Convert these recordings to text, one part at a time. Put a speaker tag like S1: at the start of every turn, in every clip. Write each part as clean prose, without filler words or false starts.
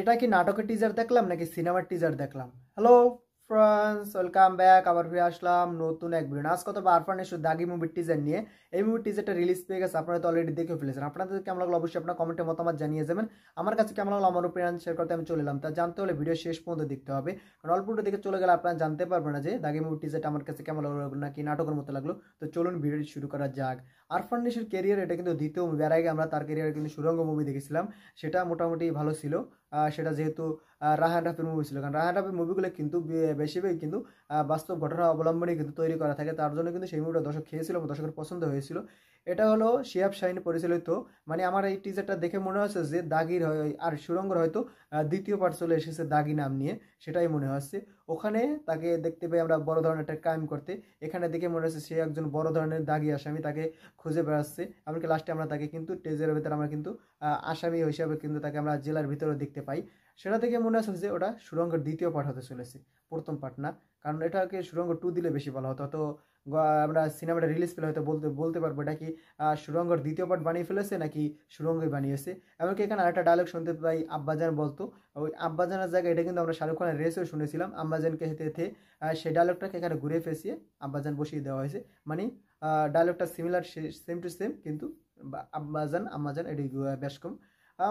S1: এটা কি নাটকের টিজার দেখলাম নাকি সিনেমার টিজার দেখলাম? Hello friends, welcome back. আবার ফিরে আসলাম নতুন এক ভিডিও। আজকে তো আরফান নিশোর দাগি মুভির টিজার নিয়ে। এই মুভির টিজারটা রিলিজ পেয়ে গেছে, আপনারা তো অলরেডি দেখে ফেলেছেন। আপনাদের কেমন লাগলো অবশ্যই আপনার কমেন্টে মতামত জানিয়ে যাবেন। আমার কাছে কেমন লাগলো আমার ওপিনিয়ন শেয়ার করতে আমি চলে এলাম। তা জানতে হলে ভিডিও শেষ পর্যন্ত দেখতে হবে, কারণ অল্প একটু দেখে চলে গেলে আপনারা জানতে পারবেন না যে দাগি মুভির টিজারটা আমার কাছে কেমন লাগলো নাকি নাটকের মতো লাগলো। তো চলুন ভিডিওটি শুরু করা যাক। আরফান নিশোর ক্যারিয়ার এটা কিন্তু দ্বিতীয় মুভি। এর আগে আমরা তার ক্যারিয়ারে কিন্তু সুরঙ্গ মুভি দেখেছিলাম, সেটা মোটামুটি ভালো ছিল। সেটা যেহেতু রায়হান রাফির মুভি ছিল, কারণ রায়হান রাফির মুভিগুলো কিন্তু বেশিরভাগই কিন্তু বাস্তব ঘটনা অবলম্বনে কিন্তু তৈরি করা থাকে, তার জন্য কিন্তু সেই মুভিটা দর্শক খেয়েছিল এবং দর্শকের পছন্দ হয়েছিল। এটা হলো শিহাব শাহিন পরিচালিত। মানে আমার এই টিজারটা দেখে মনে হচ্ছে যে দাগির আর সুরঙ্গর হয়তো দ্বিতীয় পার্ট চলে এসেছে দাগি নাম নিয়ে, সেটাই মনে হচ্ছে। ওখানে তাকে দেখতে পাই আমরা বড় ধরনের একটা ক্রাইম করতে। এখানে দেখে মনে হচ্ছে সে একজন বড় ধরনের দাগি আসামি, তাকে খুঁজে বেড়াচ্ছে। এমনকি লাস্টে আমরা তাকে কিন্তু টেজের ভিতরে আমরা কিন্তু আসামি হিসাবে কিন্তু তাকে আমরা জেলার ভিতরে দেখতে পাই। সেটা থেকে মনে হচ্ছে যে ওটা সুরঙ্গের দ্বিতীয় পার্ট হতে চলেছে, প্রথম পার্ট না। কারণ এটাকে সুরঙ্গ 2 দিলে বেশি ভালো হতো। তো আমরা সিনেমাটা রিলিজ পেলে হয়তো বলতে বলতে পারবো এটা কি সুরঙ্গর দ্বিতীয় পার্ট বানিয়ে ফেলেছে নাকি সুরঙ্গই বানিয়েছে। এমনকি এখানে আরেকটা ডায়লগ শুনতে পাই, আব্বাজান বলতো। ওই আব্বাজানের জায়গায় এটা কিন্তু আমরা শাহরুখ খানের রেসেও শুনেছিলাম, আব্বাজানকে হেতে হেতে। সেই ডায়লগটাকে এখানে ঘুরে ফেসিয়ে আব্বাজান বসিয়ে দেওয়া হয়েছে। মানে ডায়লগটা সিমিলার, সেম টু সেম, কিন্তু আব্বাজান আম্মাজান এটি বেশ কম।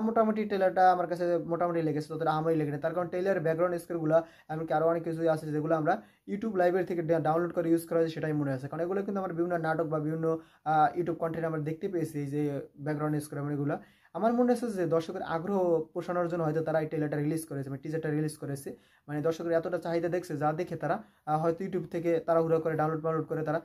S1: মোটামুটি ট্রেলারটা আমার কাছে মোটামুটি লেগেছে, ততটা আমারই লেগে না। তার কারণ ট্রেলার ব্যাকগ্রাউন্ড স্কোরগুলো এমনকি আরও অনেক কিছু আছে যেগুলো আমরা ইউটিউব লাইব্রেরি থেকে ডাউনলোড করে ইউজ করা হয়, সেটাই মনে আছে। কারণ এগুলো কিন্তু আমরা বিভিন্ন নাটক বা বিভিন্ন ইউটিউব কন্টেন্ট আমরা দেখতে পেয়েছি, এই যে ব্যাকগ্রাউন্ড স্কোর এগুলো। আমার মনে হচ্ছে যে দর্শকের আগ্রহ পোষানোর জন্য হয়তো তারা এই ট্রেলারটা রিলিজ করেছে, মানে টিজারটা রিলিজ করেছে। মানে দর্শকের এতটা চাহিদা দেখছে, যা দেখে তারা হয়তো ইউটিউব থেকে তাড়াহুড়ো করে ডাউনলোড করে তারা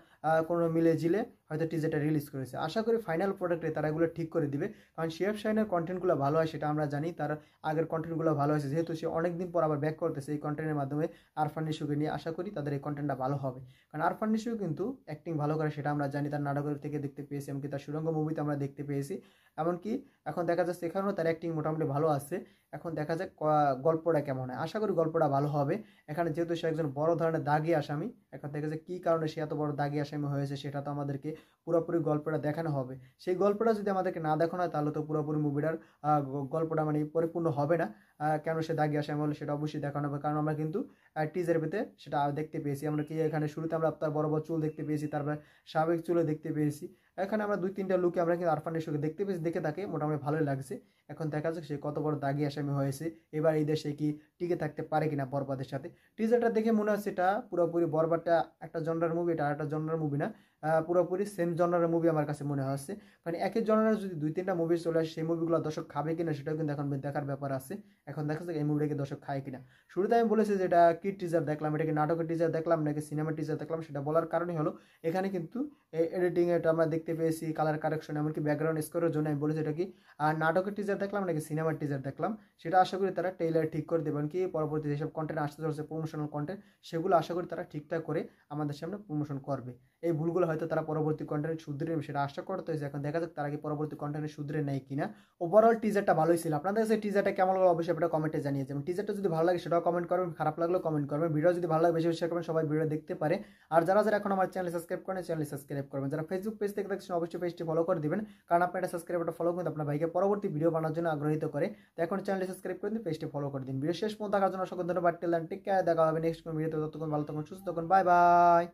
S1: কোনো মিলে জিলে হয়তো টিজারটা রিলিজ করেছে। আশা করি ফাইনাল প্রোডাক্টে তারা এগুলো ঠিক করে দিবে, কারণ শিহাব শাহিনের কন্টেন্টগুলো ভালো হয় সেটা আমরা জানি। তার আগের কন্টেন্টগুলো ভালো হয়েছে, যেহেতু সে অনেকদিন পর আবার ব্যাক করতেছে এই কন্টেন্টের মাধ্যমে আরফান নিশোকে নিয়ে। আশা করি তাদের এই কন্টেন্টটা ভালো হবে, কারণ আরফান নিশো কিন্তু অ্যাক্টিং ভালো করে সেটা আমরা জানি, তার নাটকের থেকে দেখতে পেয়েছি, এমনকি তার সুরঙ্গ মুভিতে আমরা দেখতে পেয়েছি। এমনকি এখন দেখা যাচ্ছে এখানেও তার অ্যাক্টিং মোটামুটি ভালো আছে। এখন দেখা যাক গল্পটা কেমন হয়। আশা করি গল্পটা ভালো হবে। এখানে যেহেতু সে একজন বড় ধরনের দাগি আসামি, এখন দেখা যায় কী কারণে সে এত বড় দাগি আসামি হয়েছে সেটা তো আমাদেরকে পুরোপুরি গল্পটা দেখানো হবে। সেই গল্পটা যদি আমাদেরকে না দেখানো হয় তাহলে তো পুরোপুরি মুভিটার গল্পটা মানে পরিপূর্ণ হবে না। কেন সে দাগি আসামি হলে সেটা অবশ্যই দেখানো হবে, কারণ আমরা কিন্তু টিজার পেতে সেটা দেখতে পেয়েছি। আমরা কি এখানে শুরুতে আমরা তার বড় বড় চুল দেখতে পেয়েছি, তারপর স্বাভাবিক চুলও দেখতে পেয়েছি। এখানে আমরা 2-3টা লুকে আমরা কিন্তু আরফান নিশোকে দেখতে পেয়েছি, দেখে তাকে মোটামুটি ভালোই লাগছে। এখন দেখা যাক সে কত বড় দাগি আসামি হয়েছে, এবার এই দেশে কি টিকে থাকতে পারে কিনা বরবাদের সাথে। টিজারটা দেখে মনে হচ্ছে এটা পুরোপুরি বরবাদটা একটা জনরার মুভি, এটা একটা জনরার মুভি না, পুরোপুরি সেম জনরার মুভি আমার কাছে মনে হচ্ছে। কারণ একই জনরার যদি 2-3টা মুভি চলে আসে, সেই মুভিগুলো দর্শক খাবে কিনা সেটাও কিন্তু এখন দেখার ব্যাপার আছে। এখন দেখা যাক এই মুভিটাকে দর্শক খায় কিনা। শুরুতে আমি বলেছি যে এটা কি টিজার দেখলাম, এটাকে নাটকের টিজার দেখলাম নাকি সিনেমার টিজার দেখলাম, সেটা বলার কারণই হলো এখানে কিন্তু এডিটিং এটা আমরা দেখতে পেয়েছি, কালার কারেকশন এমনকি ব্যাকগ্রাউন্ড স্কোরের জন্য আমি বলেছি এটা কি আর নাটকের টিজার দেখলাম নাকি সিনেমার টিজার দেখলাম। সেটা আশা করি তারা ট্রেইলার ঠিক করে দেবেন, কি পরবর্তী যেসব কন্টেন্ট আসতে চলছে প্রমোশনাল কন্টেন্ট, সেগুলো আশা করি তারা ঠিকঠাক করে আমাদের সামনে প্রমোশন করবে। এই ভুলগুলো হয়তো তারা পরবর্তী কন্টেন্ট শুধরে নেবে, সেটা আশা করতে হয়েছে। এখন দেখা যাক তারা কি পরবর্তী কন্টেন্ট শুধরে নেয় কিনা। ওভারঅল টিজারটা ভালোই ছিল। আপনাদের কাছে টিজারটা কেমন লাগলো অবশ্যই আপনারা কমেন্টে জানিয়ে যাবেন। টিজারটা যদি ভালো লাগে সেটাও কমেন্ট করবেন, খারাপ লাগলেও কমেন্ট করবেন। ভিডিও যদি ভালো লাগে বেশি বেশি করবেন, সবাই ভিডিও দেখতে পারে। আর যারা যারা এখন আমার চ্যানেল সাবস্ক্রাইব করেন চ্যানেল সাবস্ক্রাইব করবেন। যারা ফেসবুক পেজ থেকে দেখছেন অবশ্যই পেজটি ফলো করে দিবেন, কারণ আপনার এটা সাবস্ক্রাইব একটা ফলো কিন্তু আপনার ভাইকে পরবর্তী ভিডিও বানানোর জন্য আগ্রহীত করে। তো এখন চ্যানেলটি সাবস্ক্রাইব করে দিন, পেজটি ফলো করে দিন। ভিডিও শেষ পর্যন্ত দেখার জন্য অসংখ্য ধন্যবাদ। টিল দেন টেক কেয়ার, দেখা হবে নেক্সট কোন ভিডিওতে। ততক্ষণ ভালো থাকুন, সুস্থ থাকুন, বাই বাই।